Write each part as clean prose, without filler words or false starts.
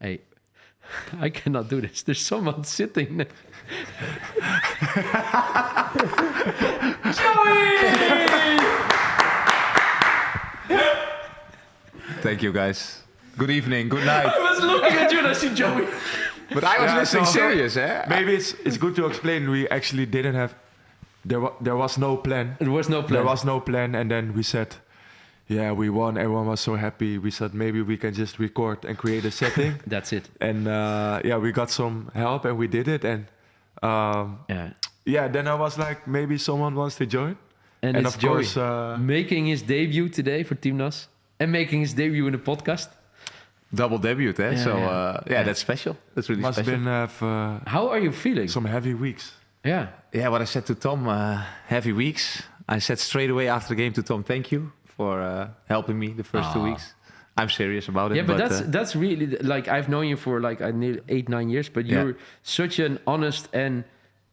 Hey, I cannot do this. There's someone sitting there. Joey! Thank you, guys. Good evening, good night. I was looking at you and I see Joey. But I was listening serious, eh? Maybe it's good to explain. We actually didn't have. There was no plan. There was no plan. There was no plan, and then we said, "Yeah, we won." Everyone was so happy. We said maybe we can just record and create a setting. That's it. And we got some help, and we did it. And then I was like, maybe someone wants to join. And it's of Joey course, making his debut today for Team NAS and making his debut in the podcast. Double debut, eh? Yeah, So, yeah. that's special. That's really must special. have been How are you feeling? some heavy weeks. Yeah. Yeah, what I said to Tom, heavy weeks. I said straight away after the game to Tom, thank you for helping me the first 2 weeks. I'm serious about it. Yeah, but that's really, like, I've known you for like nearly 8-9 years, but you're such an honest and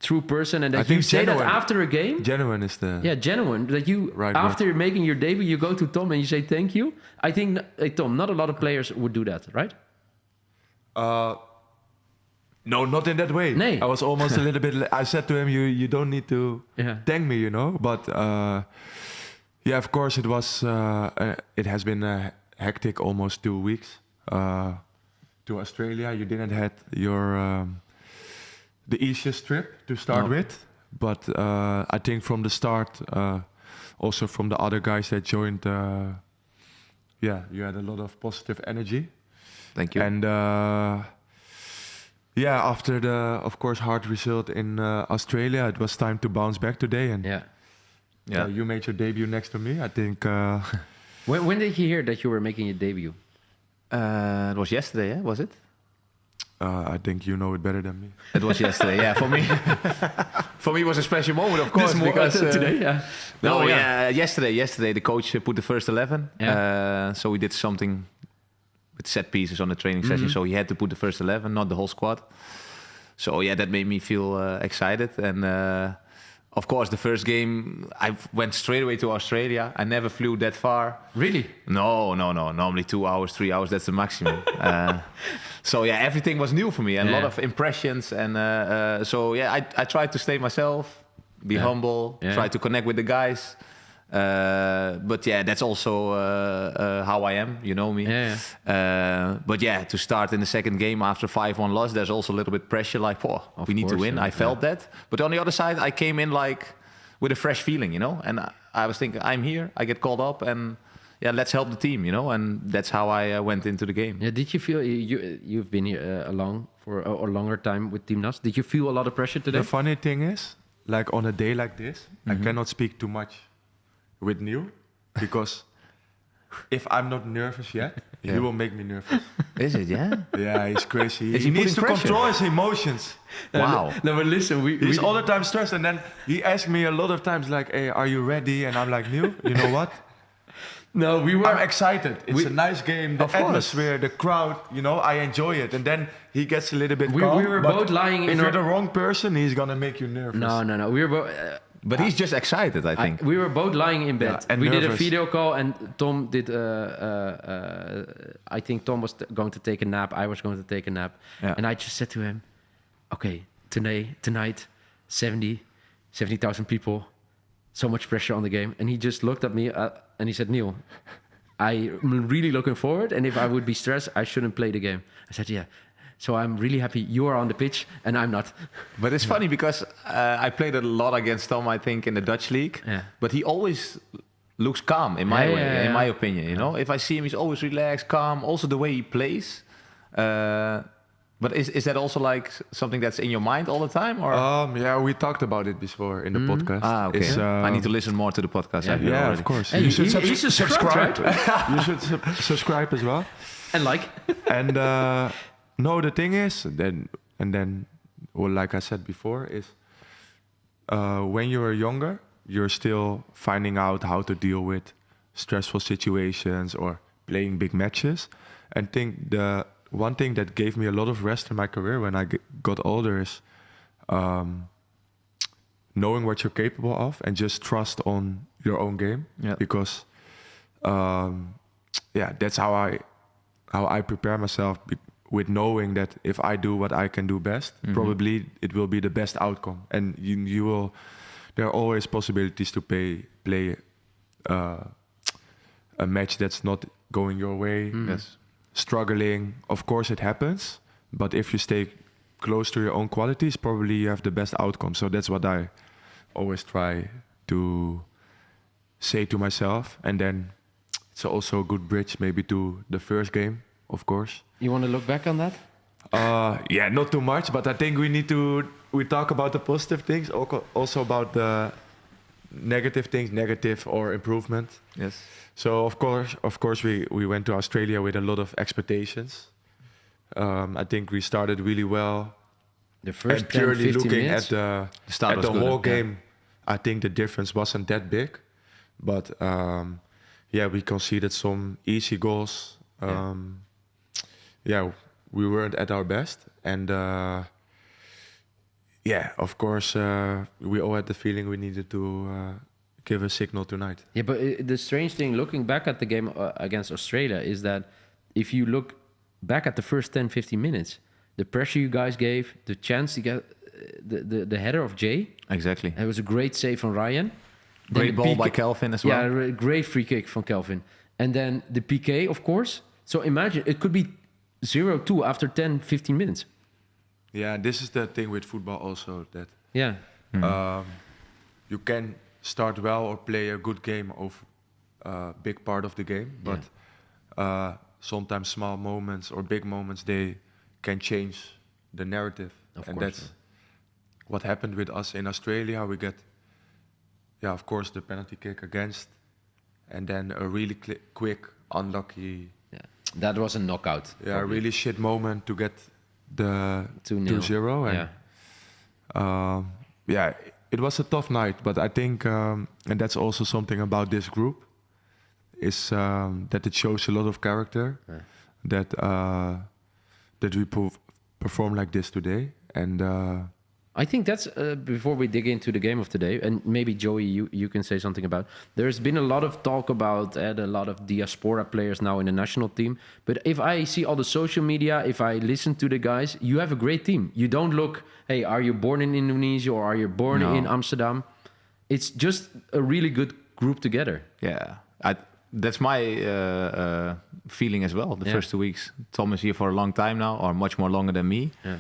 true person, and I that think you say genuine. that after a game. Genuine is the Genuine. That you, right after making your debut, you go to Tom and you say thank you. I think, Tom, not a lot of players would do that, right? No, not in that way. Nee. I was almost a little bit. I said to him, "You don't need to thank me, you know." But of course, it was. It has been a hectic almost 2 weeks to Australia. You didn't have your the easiest trip to start with, but I think from the start, also from the other guys that joined, you had a lot of positive energy. Thank you. And after the, of course, hard result in Australia, it was time to bounce back today. And you made your debut next to me. I think. When did you hear that you were making your debut? It was yesterday, was it? I think you know it better than me. It was yesterday, yeah. For me, it was a special moment, of course, because today, Yesterday the coach put the first 11. So we did something with set pieces on the training session. So he had to put the first 11, not the whole squad. So that made me feel excited. And of course, the first game, I went straight away to Australia. I never flew that far. Really? No. Normally 2 hours, 3 hours, that's the maximum. Everything was new for me and a lot of impressions. And I tried to stay myself, be humble, try to connect with the guys. That's also how I am, you know me. To start in the second game after 5-1 loss, there's also a little bit pressure, like, we need to win. I felt that. But on the other side, I came in like with a fresh feeling, you know. And I was thinking, I'm here, I get called up, and let's help the team, you know. And that's how I went into the game. Yeah, did you feel you've been here along for a longer time with Team NAS? Did you feel a lot of pressure today? The funny thing is, like on a day like this, I cannot speak too much with Neil, because if I'm not nervous yet, he will make me nervous. Is it, yeah? Yeah, he's crazy. Is he he needs to putting control his emotions. Wow. No, but listen, He's all the time stressed, and then he asks me a lot of times, like, "Hey, are you ready?" And I'm like, "Neil, you know what? No, I'm excited. It's a nice game. The atmosphere, the crowd, you know, I enjoy it." And then he gets a little bit calm. We were both lying in If you're the wrong person, he's gonna make you nervous. No. We were both. But he's just excited, I think. We were both lying in bed. and we did a nervous. video call, and Tom did. I think Tom was going to take a nap. I was going to take a nap, and I just said to him, "Okay, tonight, 70,000 people, so much pressure on the game." And he just looked at me and he said, "Neil, I'm really looking forward. And if I would be stressed, I shouldn't play the game." I said, "Yeah." So I'm really happy you are on the pitch and I'm not. But it's funny because I played a lot against Tom, I think, in the Dutch league. Yeah. But he always looks calm, in my way, in my opinion. You know, if I see him, he's always relaxed, calm. Also the way he plays. But is that also like something that's in your mind all the time, or? We talked about it before in the podcast. Okay. I need to listen more to the podcast. Yeah, of course. Hey, you should you subscribe. right? You should subscribe as well. And like. And no, the thing is, like I said before, is when you're younger, you're still finding out how to deal with stressful situations or playing big matches. And think the one thing that gave me a lot of rest in my career when I got older is knowing what you're capable of and just trust on your own game. Yeah. Because that's how I prepare myself with knowing that if I do what I can do best, probably it will be the best outcome. And you will. There are always possibilities to play a match that's not going your way. Yes. Struggling, of course it happens. But if you stay close to your own qualities, probably you have the best outcome. So that's what I always try to say to myself. And then it's also a good bridge maybe to the first game, of course. You want to look back on that? Yeah, not too much, but I think we talk about the positive things, also about the negative things, negative or improvement. Yes. So of course we went to Australia with a lot of expectations. I think we started really well. The first and purely 10, 15 looking minutes? at the whole game, I think the difference wasn't that big. But we conceded some easy goals. We weren't at our best. And of course, we all had the feeling we needed to give a signal tonight. Yeah, but the strange thing, looking back at the game against Australia, is that if you look back at the first 10, 15 minutes, the pressure you guys gave, the chance to get the header of Jay. Exactly. It was a great save from Ryan. Great ball by Kelvin as well. Yeah, great free kick from Kelvin. And then the PK, of course. So imagine, it could be 0-2 after 10, 15 minutes. Yeah, this is the thing with football also, that you can start well or play a good game over a big part of the game, but sometimes small moments or big moments, they can change the narrative. That's what happened with us in Australia. We get, of course, the penalty kick against, and then a really quick, unlucky... Yeah, that was a knockout. Yeah, a really shit moment to get the 2-0. And it was a tough night, but I think, and that's also something about this group, is that it shows a lot of character, that we perform like this today. And I think that's, before we dig into the game of today, and maybe Joey, you can say something about, there's been a lot of talk about a lot of diaspora players now in the national team. But if I see all the social media, if I listen to the guys, you have a great team. You don't look, hey, are you born in Indonesia or are you born in Amsterdam? It's just a really good group together. Yeah, that's my feeling as well, the first 2 weeks. Tom is here for a long time now, or much more longer than me. Yeah.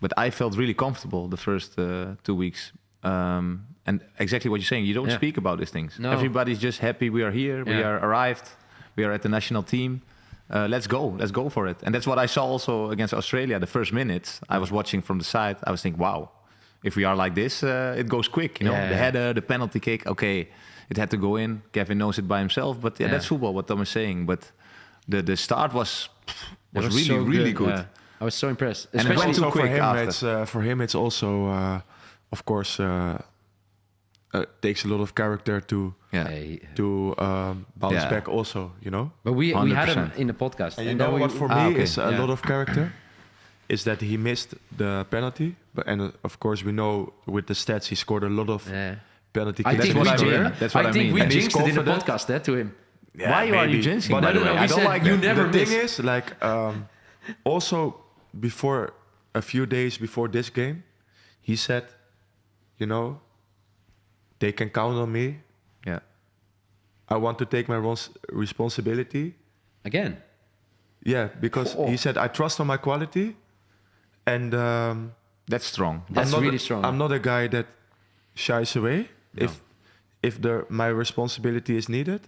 But I felt really comfortable the first 2 weeks. And exactly what you're saying, you don't speak about these things. No. Everybody's just happy we are here, we are arrived, we are at the national team. Let's go for it. And that's what I saw also against Australia. The first minutes, I was watching from the side, I was thinking, wow, if we are like this, it goes quick. You know, the header, the penalty kick, okay, it had to go in. Kevin knows it by himself, but that's football, what Tom is saying. But the start was really, so really good. Yeah. I was so impressed. And especially too quick for him, it's also, of course, takes a lot of character to bounce back also, you know? But we had him in the podcast. And you know what for me is a lot of character? Is that he missed the penalty. And of course, we know with the stats, he scored a lot of penalty kicks. That's what I mean. We jinxed it in the podcast to him. Yeah, why are you jinxing? By the way, I don't like you never miss. The thing is, like, also before a few days before this game, he said, you know, they can count on me. Yeah. I want to take my responsibility. Again? Yeah, because he said, I trust on my quality. And that's strong. That's really strong. I'm not a guy that shies away. No. If my responsibility is needed,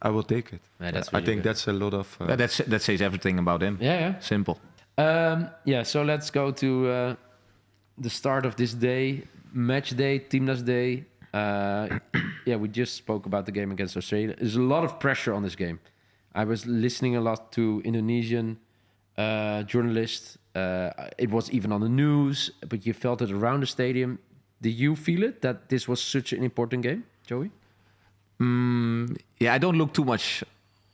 I will take it. Yeah, that's I think that's a lot of... that says everything about him. Yeah. Simple. So let's go to the start of this day. Match day, Timnas day. We just spoke about the game against Australia. There's a lot of pressure on this game. I was listening a lot to Indonesian journalists. It was even on the news, but you felt it around the stadium. Did you feel it, that this was such an important game, Joey? I don't look too much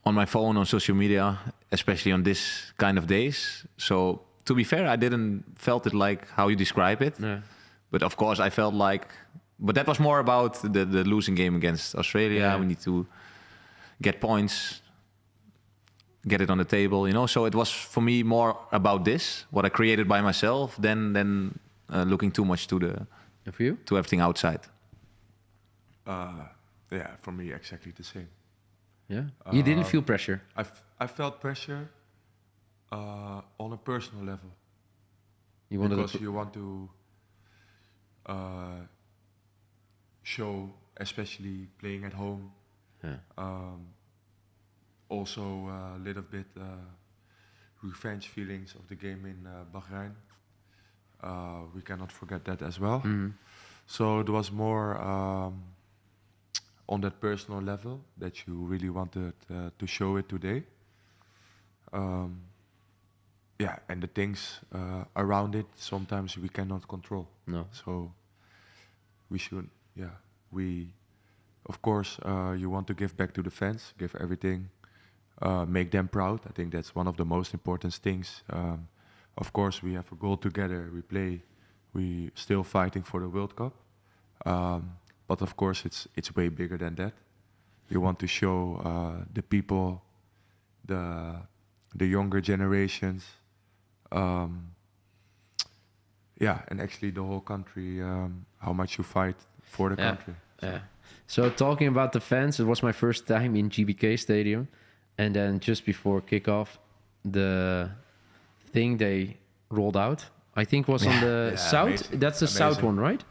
on my phone, on social media, especially on this kind of days. So to be fair, I didn't felt it like how you describe it. No. But of course I felt like, but that was more about the losing game against Australia. Yeah. We need to get points. get it on the table, you know. So it was for me more about this, what I created by myself, than looking too much to and for you? To everything outside. Yeah, for me exactly the same. Yeah, you didn't feel pressure. I felt pressure on a personal level. You wanted because you want to show, especially playing at home. Yeah. Also a little bit revenge feelings of the game in Bahrain. We cannot forget that as well. Mm-hmm. So it was more on that personal level that you really wanted to show it today. Yeah, and the things around it, sometimes we cannot control. No. So we should, of course, you want to give back to the fans, give everything, make them proud. I think that's one of the most important things. Of course, we have a goal together, we play, we still fighting for the World Cup. But of course, it's way bigger than that. You want to show the people, the younger generations, and actually the whole country, how much you fight for the country. Yeah. So talking about the fans, it was my first time in GBK Stadium, and then just before kickoff, the thing they rolled out, I think was on the South. Amazing. That's the South one, right?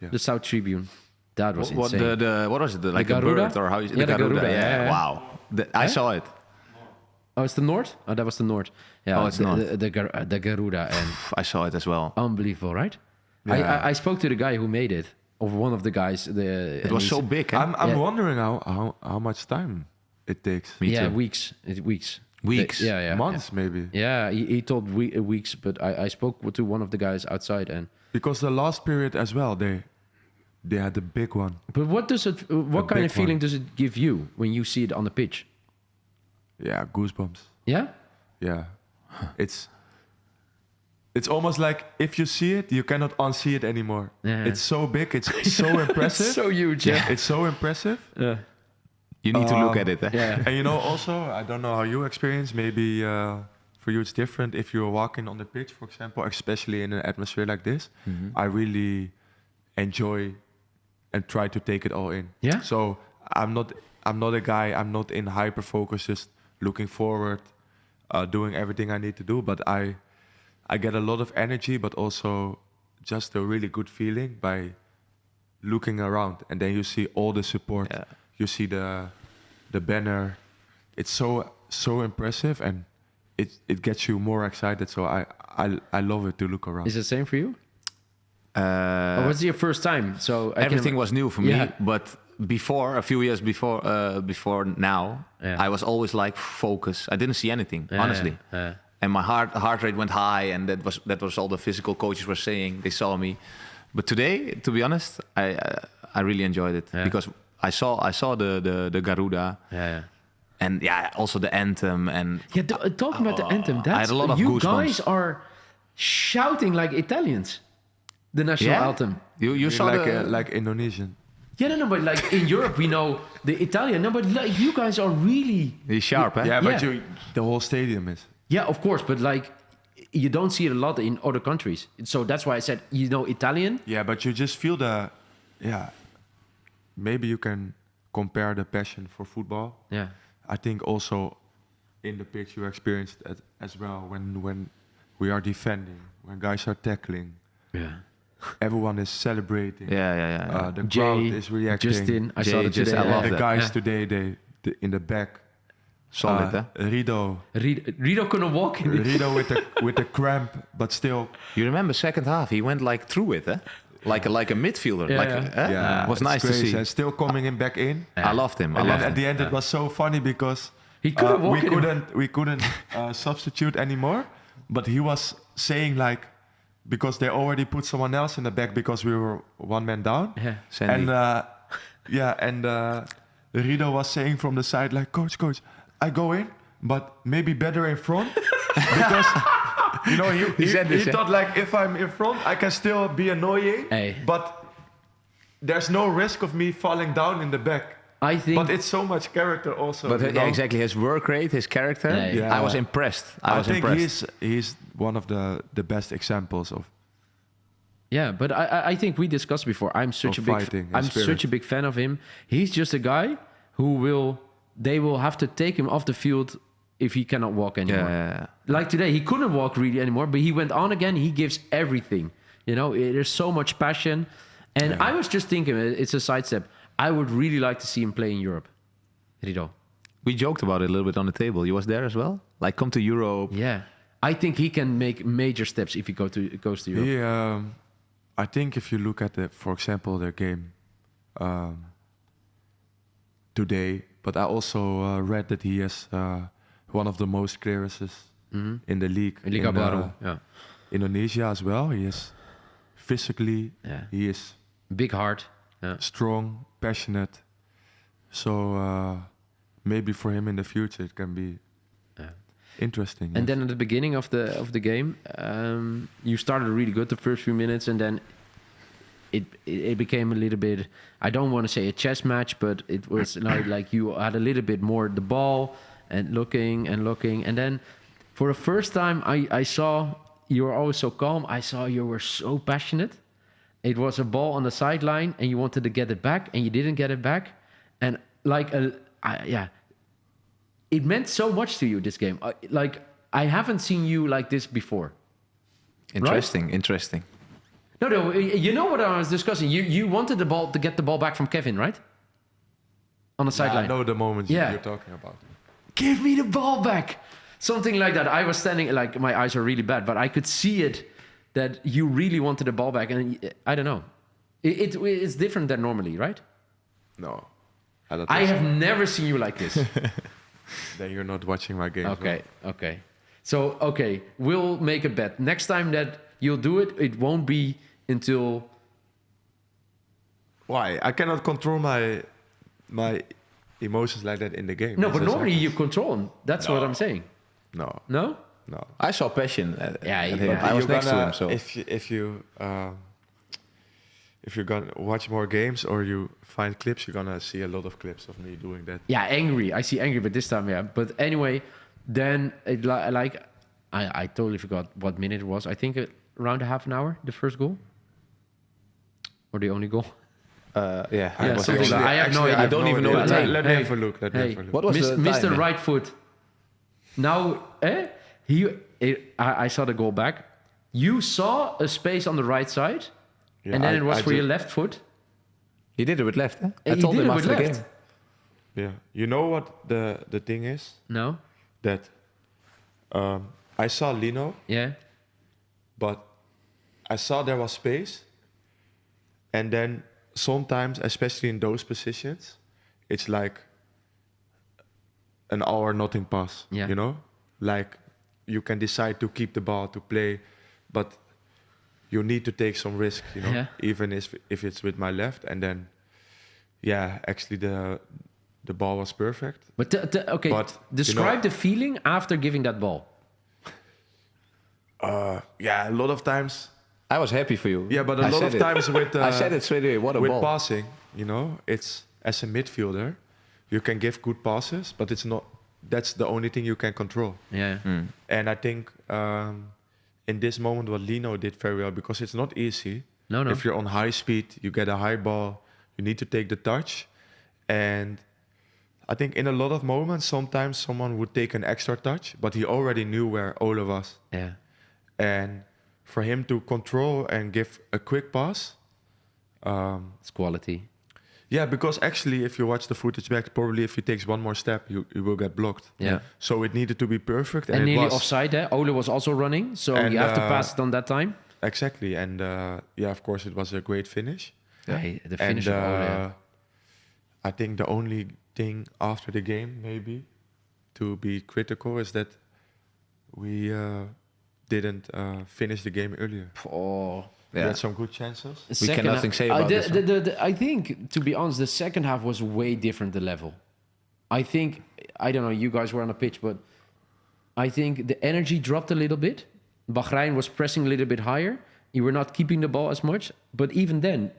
Yeah. The South Tribune. That was what insane. what was it? Like the a Garuda? bird or how? Yeah, the Garuda. Yeah. Wow. I saw it. Oh, it's the North? Oh, that was the North. Yeah, oh, it's not. The Garuda. And I saw it as well. Unbelievable, right? Yeah. I spoke to the guy who made it, or one of the guys. It was so big. Eh? I'm wondering how much time it takes. Me too. Weeks. Weeks. Months, maybe. Yeah, he told weeks, but I spoke to one of the guys outside, and because the last period as well, they had the big one. But what kind of feeling does it give you when you see it on the pitch? Yeah, goosebumps. Yeah? Yeah. It's almost like if you see it, you cannot unsee it anymore. Yeah. It's so big, it's so impressive. It's so huge. Yeah. It's so impressive. Yeah. You need to look at it. Eh? Yeah. And you know, also, I don't know how you experience, maybe for you it's different. If you're walking on the pitch, for example, especially in an atmosphere like this, I really enjoy and try to take it all in. Yeah. So I'm not a guy, I'm not in hyper focus, just looking forward, doing everything I need to do, but I get a lot of energy, but also just a really good feeling by looking around, and then you see all the support. Yeah. You see the banner. It's so impressive, and it gets you more excited. So I love it to look around. Is it the same for you? Or was it your first time? So everything was new for me, but a few years before now, I was always like focus. I didn't see anything, honestly. And my heart rate went high, and that was all the physical coaches were saying. They saw me, but today, to be honest, I really enjoyed it because I saw the Garuda. And also the anthem and talking about the anthem, I had a lot of you goosebumps. Guys are shouting like Italians. The national anthem. You saw like Indonesian. Yeah, no, but like in Europe we know the Italian. No, but like you guys are really sharp, eh? Yeah, but the whole stadium is. Yeah, of course, but like you don't see it a lot in other countries. So that's why I said Italian. Yeah, but you just feel maybe you can compare the passion for football. Yeah. I think also in the pitch you experienced it as well when we are defending, when guys are tackling. Yeah. Everyone is celebrating. Yeah. The crowd is reacting. Justin, I saw that today. I love the that. guys today, they in the back. Solid, Rido couldn't walk in. Rido with the cramp, but still. You remember second half? He went like through it, eh? Like a midfielder. It was nice crazy. to see. And still coming in back in. I loved him. And then at the end, it was so funny because he couldn't walk we couldn't substitute anymore. But he was saying like, because they already put someone else in the back because we were one man down. Yeah. And Rido was saying from the side like, coach, I go in, but maybe better in front because he thought like if I'm in front, I can still be annoying, but there's no risk of me falling down in the back. I think, but it's so much character also. But exactly, his work rate, his character. I was impressed. I think he's one of the best examples of. Yeah, but I think we discussed before. I'm such a big fan of him. He's just a guy who they will have to take him off the field if he cannot walk anymore. Yeah. Like today, he couldn't walk really anymore, but he went on again. He gives everything. There's so much passion. And I was just thinking, it's a sidestep. I would really like to see him play in Europe. Rido. We joked about it a little bit on the table. He was there as well. Like, come to Europe. Yeah. I think he can make major steps if he goes to Europe. Yeah. I think if you look at for example, their game today, but I also read that he has one of the most clearances in the league. In Liga Baru, Indonesia as well. He is physically, he is big heart, strong, passionate. So maybe for him in the future it can be interesting. And then at the beginning of the game, you started really good the first few minutes, and then it became a little bit, I don't want to say a chess match, but it was like you had a little bit more the ball and looking, and then for the first time I saw you were always so calm. I saw you were so passionate. It was a ball on the sideline and you wanted to get it back and you didn't get it back, and it meant so much to you, this game. I haven't seen you like this before. Interesting. No, you know what I was discussing? You wanted the ball to get the ball back from Kevin, right? On the sideline. I know the moment you're talking about. Give me the ball back. Something like that. I was standing, like, my eyes are really bad, but I could see it, that you really wanted the ball back. And I don't know. It's different than normally, right? No. I have never seen you like this. Then you're not watching my game. Okay. So, we'll make a bet. Next time that you'll do it, it won't be until... Why? I cannot control my emotions like that in the game. No, but normally you control them. That's what I'm saying. No. I saw passion. I was next to him. So if you're gonna watch more games or you find clips, you're gonna see a lot of clips of me doing that. Yeah, angry. I see angry, but this time, yeah. But anyway, then I totally forgot what minute it was. I think around a half an hour, the first goal, or the only goal. I have no idea. I don't even know the time. Let me have a look. What was the Mr. time, Right foot. Now, I saw the goal back. You saw a space on the right side, and then it was for your left foot. He did it with left, eh? I told him after the game. Yeah. You know what the thing is? No. That I saw Lino. Yeah. But I saw there was space. And then sometimes, especially in those positions, it's like an all or nothing pass. Yeah. You know? Like you can decide to keep the ball, to play, but you need to take some risk, you know? Yeah. Even if it's with my left. And then, actually the ball was perfect. But describe the feeling after giving that ball. A lot of times. I was happy for you. Yeah, but a lot of times with I said it straight away. What a with ball. passing, you know, it's as a midfielder, you can give good passes, but it's not. That's the only thing you can control. Yeah. Mm. And I think in this moment, what Lino did very well, because it's not easy. No. If you're on high speed, you get a high ball, you need to take the touch, and I think in a lot of moments, sometimes someone would take an extra touch, but he already knew where Ole was. Yeah. And for him to control and give a quick pass, it's quality. Yeah, because actually, if you watch the footage back, probably if he takes one more step, you will get blocked. Yeah. So it needed to be perfect, and nearly offside. Ole was also running, so you have to pass it on that time. Exactly, and of course, it was a great finish. Yeah, the finish of Ole. I think the only thing after the game, maybe, to be critical, is that we didn't finish the game earlier. We had some good chances. We can nothing say about this. I think, to be honest, the second half was way different, the level. I think, I don't know, you guys were on the pitch, but I think the energy dropped a little bit. Bahrain was pressing a little bit higher. You were not keeping the ball as much. But even then,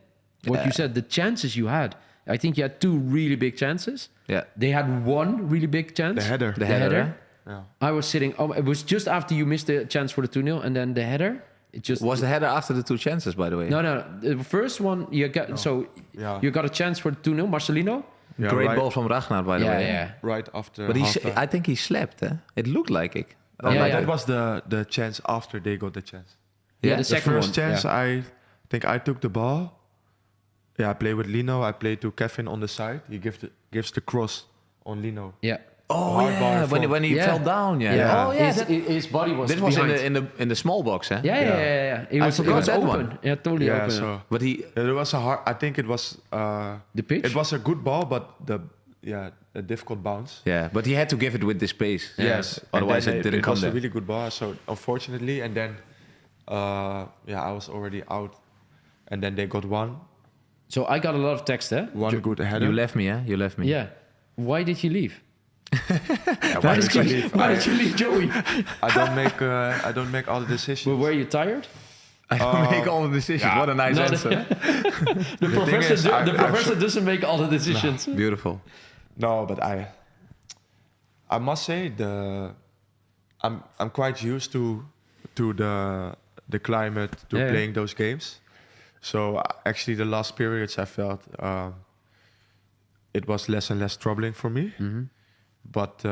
what you said, the chances you had, I think you had 2 really big chances. Yeah. They had 1 really big chance. The header. The header. Yeah. I was sitting. Oh, it was just after you missed the chance for the 2-0, and then the header. It just Was the header after the 2 chances, by the way? No. The first one you got. You got a chance for the 2-0, Marcelino. Yeah, Great right, ball from Ragnar, by the way. Yeah. right after. But halftime. I think he slept. It looked like it. That was the chance after they got the chance. Yeah, the The second first one. chance, I think I took the ball. Yeah, I played with Lino. I played to Kevin on the side. He gives the cross on Lino. Yeah. Oh Hard bar yeah, when he Yeah. fell down. Yeah. Yeah. Oh yeah. His body was. This was behind. in the small box, huh? Yeah. It was forgot that open. one. Yeah, totally Yeah, open. so But he. it was a hard. I think it was. The pitch? It was a good ball, but a difficult bounce. Yeah, but he had to give it with the space. Yes. Otherwise, And it then didn't come was there. a really good ball. So unfortunately, and then, I was already out, and then they got one So I got a lot of text, eh? good header. You left me, huh? You left me. Yeah. Why did you leave? Why did you leave? Why did you leave, Joey? I don't make all the decisions. Well, were you tired? I make all the decisions. What a nice answer. The professor, is, the professor doesn't make all the decisions. Beautiful. No, but I must say I'm quite used to the climate, to playing those games. So actually, the last periods I felt it was less and less troubling for me. Mm-hmm. But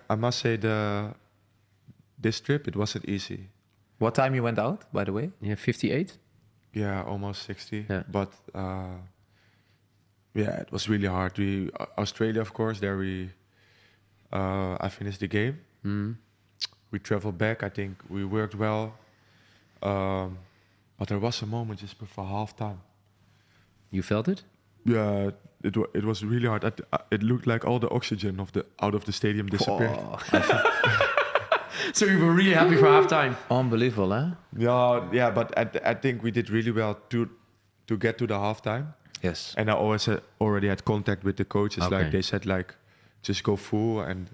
I must say this trip it wasn't easy. What time you went out, by the way? Yeah, 58. Yeah, almost 60. Yeah. But it was really hard. Australia, of course, there I finished the game. Mm. We traveled back. I think we worked well. But there was a moment just before halftime. You felt it? Yeah, it was really hard. It looked like all the oxygen out of the stadium disappeared. So you were really happy for halftime. Unbelievable, huh? Yeah, but I think we did really well to get to the halftime. Yes. And I already had contact with the coaches. Okay. Like they said, like just go full and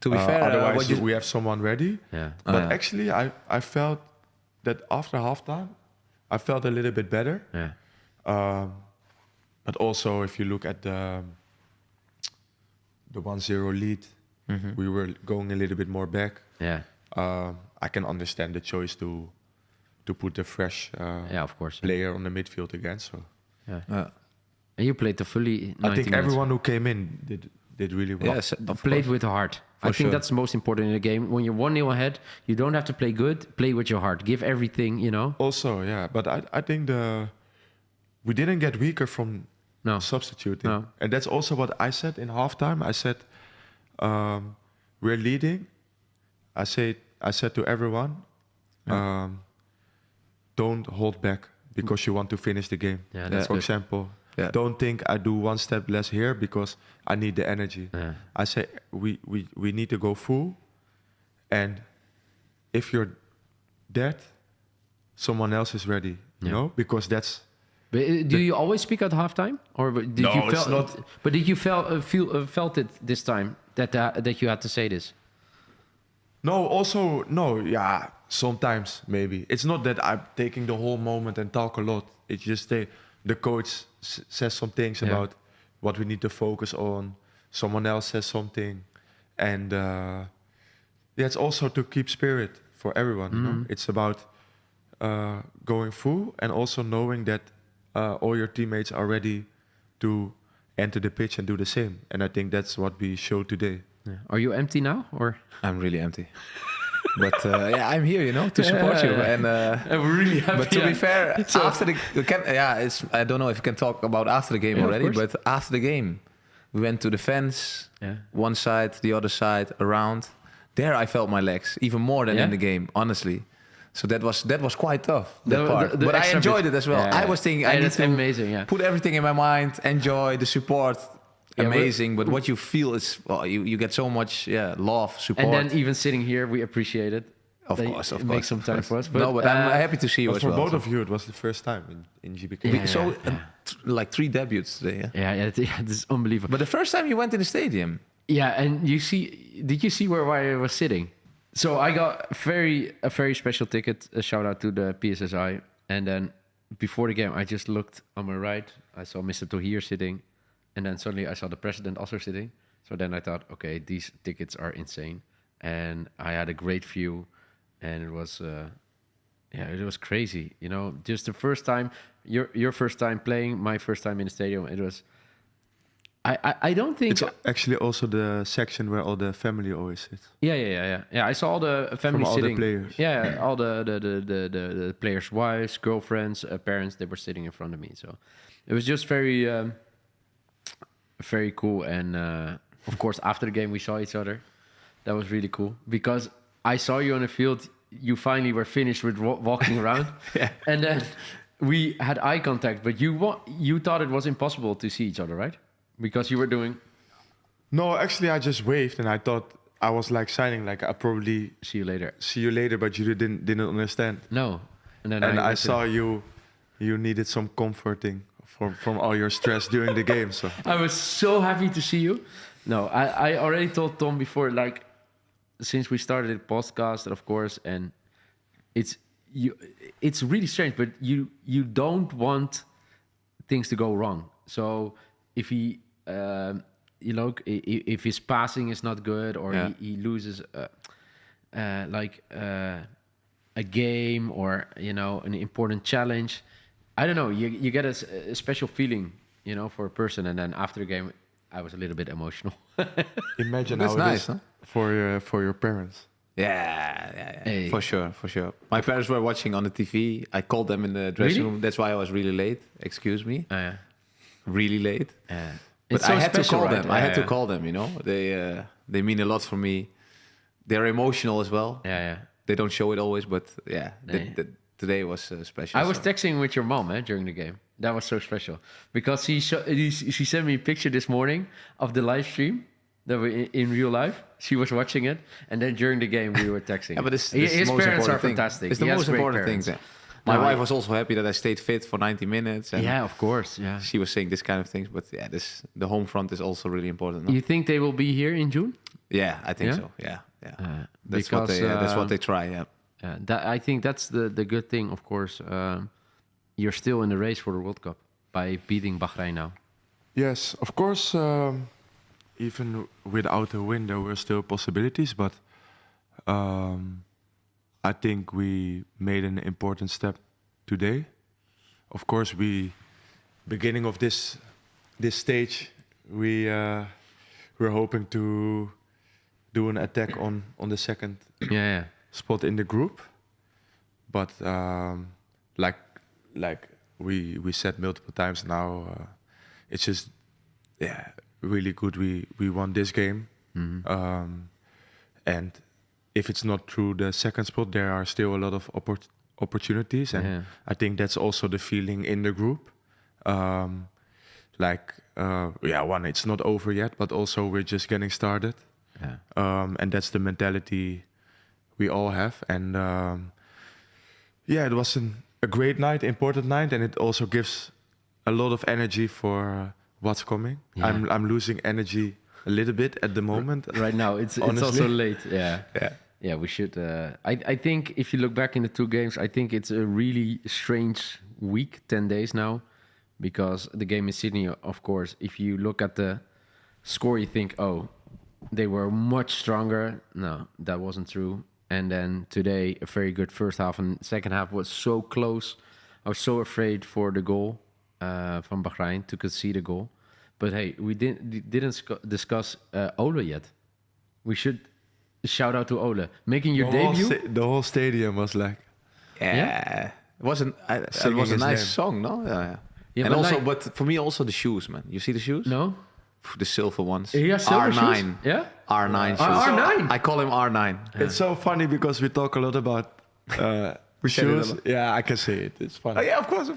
To be fair, otherwise we have someone ready. Yeah. But actually, I felt that after halftime, I felt a little bit better. Yeah. But also, if you look at the 1-0 lead, we were going a little bit more back. Yeah. I can understand the choice to put the fresh Of course. player on the midfield again. So And you played the fully 90 I think minutes. everyone who came in did really well. Yes, Played with heart. I think that's the most important in a game. When you're 1-0 ahead, you don't have to play good. Play with your heart. Give everything, you know. Also, yeah, but I think we didn't get weaker from substituting. No. And that's also what I said in halftime. I said, we're leading. I said to everyone, don't hold back because you want to finish the game. Yeah, that's For good. example, Yeah. don't think I do one step less here because I need the energy. Yeah. I say we need to go full. And if you're dead, someone else is ready. You know, because that's. But do you always speak at halftime, or did No, you it's not. But did you felt it this time that you had to say this? No, also, no, yeah, sometimes maybe. It's not that I'm taking the whole moment and talk a lot. It's just the coach says some things about what we need to focus on. Someone else says something. And it's also to keep spirit for everyone. You know? It's about going full and also knowing that all your teammates are ready to enter the pitch and do the same. And I think that's what we showed today. Yeah. Are you empty now, or? I'm really empty. But I'm here, you know, to support you. And I'm really happy. but to be fair, after I don't know if you can talk about after the game already. But after the game, we went to the fence, one side, the other side, around. There, I felt my legs even more than in the game, honestly. So that was quite tough. That part. But I enjoyed it as well. I was thinking I need to amazing, put everything in my mind, enjoy the support. Amazing, but what you feel is you get so much love, support, and then even sitting here, we appreciate it. Of course, make some time for us. But, no, but I'm happy to see you as for well. both of you, it was the first time in GBK. Like 3 debuts today. Yeah, this is unbelievable. But the first time you went in the stadium. Yeah, and did you see where I was sitting? So I got a very special ticket. A shout out to the PSSI, and then before the game, I just looked on my right. I saw Mr. Tohir sitting, and then suddenly I saw the president also sitting. So then I thought, okay, these tickets are insane, and I had a great view, and it was, it was crazy. You know, just the first time, your first time playing, my first time in the stadium. It was. I don't think it's actually also the section where all the family always sits. Yeah. I saw all the family from sitting. All the players. Yeah, all the players' wives, girlfriends, parents. They were sitting in front of me. So it was just very, very cool. And of course, after the game, we saw each other. That was really cool because I saw you on the field. You finally were finished with walking around, and then we had eye contact. But you thought it was impossible to see each other, right? Because you were doing... No, actually, I just waved and I thought I was like signing, like I probably see you later, but you didn't understand. No, and then I saw you needed some comforting from all your stress during the game. So I was so happy to see you. No, I already told Tom before, like since we started the podcast, of course, and it's really strange, but you don't want things to go wrong. So if he if his passing is not good or he loses a game or an important challenge, I don't know, you get a special feeling for a person. And then after the game I was a little bit emotional. Imagine that's how nice, it is huh? for your parents. Yeah. Hey. For sure. My parents were watching on the TV. I called them in the dressing room. That's why I was really late. Excuse me. Really late. But I had to call them. I had to call them. They mean a lot for me. They're emotional as well. Yeah. They don't show it always, but today was special. I was texting with your mom during the game. That was so special because she sent me a picture this morning of the live stream that were in real life. She was watching it, and then during the game we were texting. But his parents are fantastic. It's the most important thing. My wife was also happy that I stayed fit for 90 minutes. And of course. Yeah, she was saying this kind of things. But the home front is also really important. No? You think they will be here in June? Yeah, I think so. Yeah. That's what they try. Yeah. I think that's the good thing. Of course, you're still in the race for the World Cup by beating Bahrain now. Yes, of course. Even without a win, there were still possibilities. But I think we made an important step today. Of course, beginning of this stage, we're hoping to do an attack on the second spot in the group. But like we said multiple times now, it's just really good. We won this game, and if it's not through the second spot, there are still a lot of opportunities, and I think that's also the feeling in the group. One, it's not over yet, but also we're just getting started, and that's the mentality we all have. And it was a great night, important night, and it also gives a lot of energy for what's coming. I'm losing energy a little bit at the moment. Right now, it's also late. Yeah. We should. I think if you look back in the two games, I think it's a really strange week, 10 days now, because the game in Sydney, of course, if you look at the score, you think, oh, they were much stronger. No, that wasn't true. And then today, a very good first half, and second half was so close. I was so afraid for the goal from Bahrain to concede a goal. But hey, we didn't discuss Ole yet. We should shout out to Ole making your debut. The whole stadium was like, it was a nice song, no? Yeah, and also, but for me, also the shoes, man. You see the shoes? No. The silver ones. Yeah, silver R9. Shoes? Yeah? R9 shoes. R9? I call him R9. It's so funny because we talk a lot about shoes. Yeah, I can say it. It's funny. Oh, yeah, of course.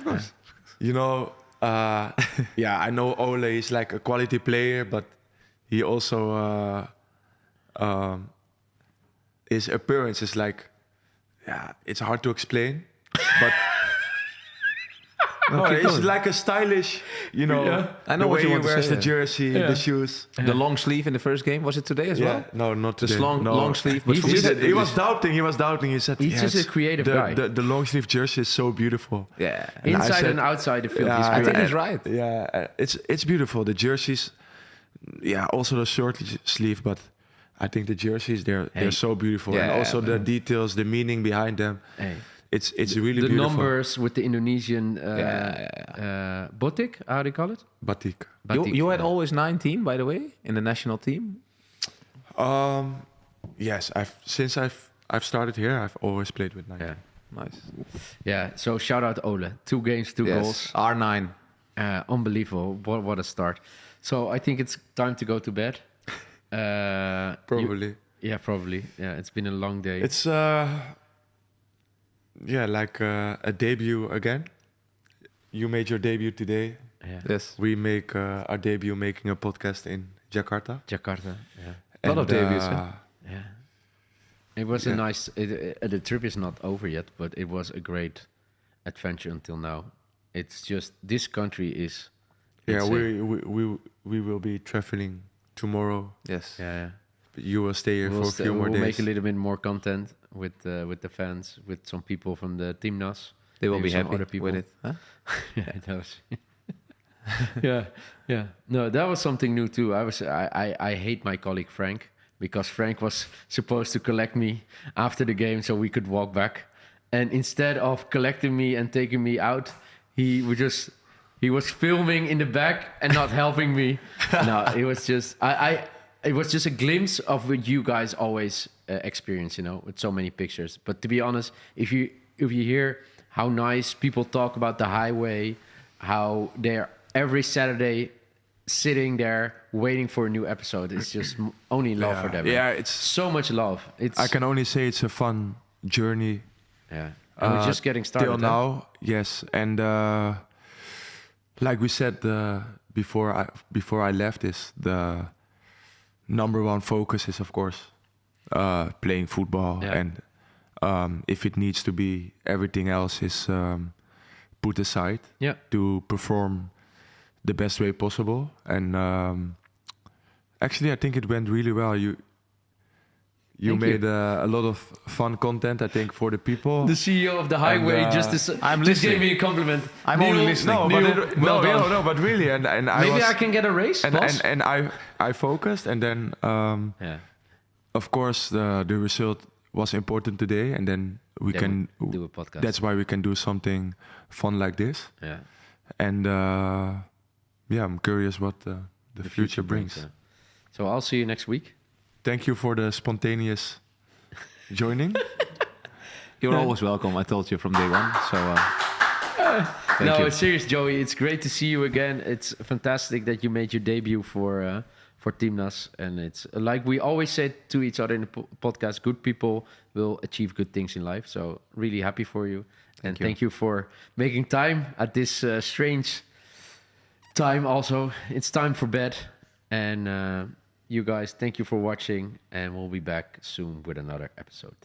I know Ole is like a quality player, but he also his appearance is like, it's hard to explain, but No, it's like a stylish, you know. Yeah. I know the what way you he want to wears say, the jersey, the shoes. The long sleeve in the first game, was it today as well? No, not today. The long sleeve. But he was doubting. He said, he's just a creative guy. The long sleeve jersey is so beautiful. Yeah. Inside and outside the field. I think he's right. Yeah, it's beautiful. The jerseys, also the short sleeve, but I think the jerseys they're so beautiful, and also the details, the meaning behind them. It's really the beautiful. numbers with the Indonesian batik, how do you call it? Batik. You had always 19, by the way, in the national team. Yes, since I've started here, I've always played with 19. Yeah, nice. Yeah, so shout out Ole. 2 games, 2 goals. R9. Unbelievable. What a start. So I think it's time to go to bed. Probably. Probably. Yeah, it's been a long day. It's like a debut again. You made your debut today. Yeah. Yes. We make our debut making a podcast in Jakarta. Jakarta, yeah. A lot of debuts. Yeah. It was a nice... the trip is not over yet, but it was a great adventure until now. It's just... This country is... Yeah, we will be traveling tomorrow. Yes. Yeah. You will stay here for a few more days. We'll make a little bit more content with the fans, with some people from the Team NAS. They will be happy other people with it. Huh? Yeah, that was... yeah. No, that was something new too. I hate my colleague Frank, because Frank was supposed to collect me after the game so we could walk back. And instead of collecting me and taking me out, he was filming in the back and not helping me. No, it was just it was just a glimpse of what you guys always experience, with so many pictures. But to be honest, if you hear how nice people talk about the highway, how they're every Saturday sitting there waiting for a new episode, it's just only love for them. Yeah, it's so much love. I can only say it's a fun journey. Yeah, and we're just getting started till now. Yes, and like we said before I left, is the number one focus is of course playing football, and if it needs to be, everything else is put aside to perform the best way possible. And actually, I think it went really well. You made a lot of fun content, I think, for the people. The CEO of the highway just gave me a compliment. I'm only listening. No, but really, and maybe I can get a raise. And I focused, and then of course the result was important today, and then we can do a podcast. That's why we can do something fun like this. Yeah, and I'm curious what the future brings. So I'll see you next week. Thank you for the spontaneous joining. You're always welcome. I told you from day one. So thank you. Serious, Joey. It's great to see you again. It's fantastic that you made your debut for Team NAS, and it's like we always said to each other in the podcast: good people will achieve good things in life. So really happy for you, thank you for making time at this strange time. Also, it's time for bed, and you guys, thank you for watching, and we'll be back soon with another episode.